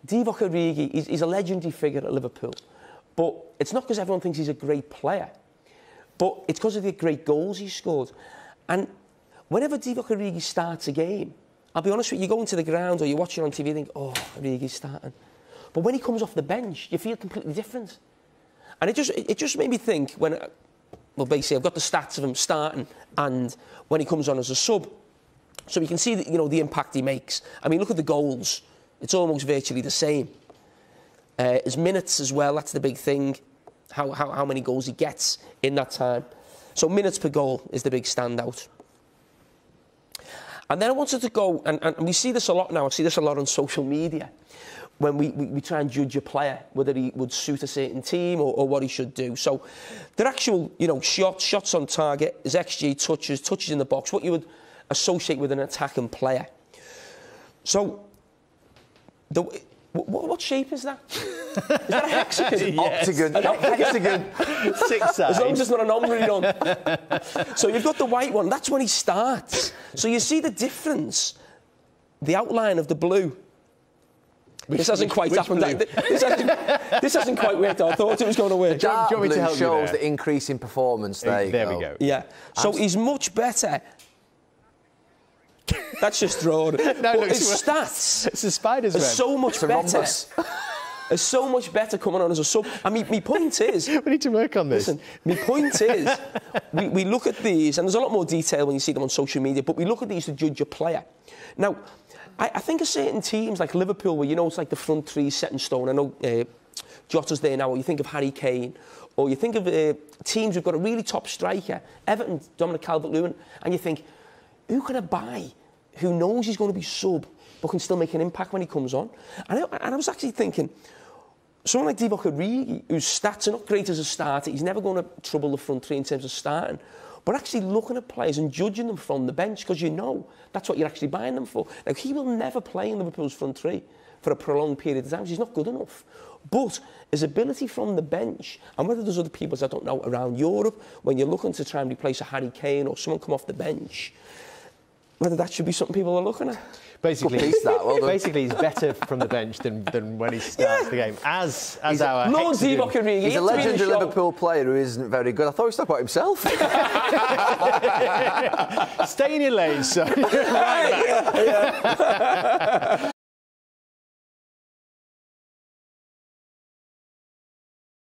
Divock Origi, he's a legendary figure at Liverpool. But it's not because everyone thinks he's a great player, but it's because of the great goals he scored. And whenever Divock Origi starts a game, I'll be honest with you, you go into the ground or you're watching on TV and think, oh, Origi's starting. But when he comes off the bench, you feel completely different. And it just made me think when, well, basically, I've got the stats of him starting and when he comes on as a sub. So you can see that, you know, the impact he makes. I mean, look at the goals. It's almost virtually the same. His minutes as well, that's the big thing. How many goals he gets in that time. So minutes per goal is the big standout. And then I wanted to go, and we see this a lot now, I see this a lot on social media, when we try and judge a player, whether he would suit a certain team or what he should do. So their actual, you know, shots on target, his XG, touches in the box, what you would associate with an attacking player. So, what shape is that? Is that a hexagon? Yeah. Octagon. An hexagon. 6 sides. As long as it's not an ombre. So you've got the white one. That's when he starts. So you see the difference. The outline of the blue. This hasn't quite happened. This hasn't quite worked out. I thought it was going to work. The dark blue shows the increase in performance. There we go. Yeah. So he's much better. That's just drawn. No, his stats. It's a spider's web. So much better. It's so much better coming on as a sub. I mean, my point is... we need to work on this. Listen, my point is, we look at these, and there's a lot more detail when you see them on social media, but we look at these to judge a player. Now, I think of certain teams like Liverpool, where, you know, it's like the front three set in stone. I know Jota's there now, or you think of Harry Kane, or you think of teams who've got a really top striker, Everton, Dominic Calvert-Lewin, and you think, who can I buy who knows he's going to be sub but can still make an impact when he comes on? And I was actually thinking, someone like Divock Origi, whose stats are not great as a starter, he's never going to trouble the front three in terms of starting, but actually looking at players and judging them from the bench, because you know that's what you're actually buying them for. Now, he will never play in Liverpool's front three for a prolonged period of time. He's not good enough. But his ability from the bench, and whether there's other people, I don't know, around Europe, when you're looking to try and replace a Harry Kane or someone come off the bench, whether that should be something people are looking at. Basically, basically he's better from the bench than when he starts the game. As our Lord Divock Origi. He's a legendary Liverpool player who isn't very good. I thought he was talking about himself. Stay in your lane, son. Right back.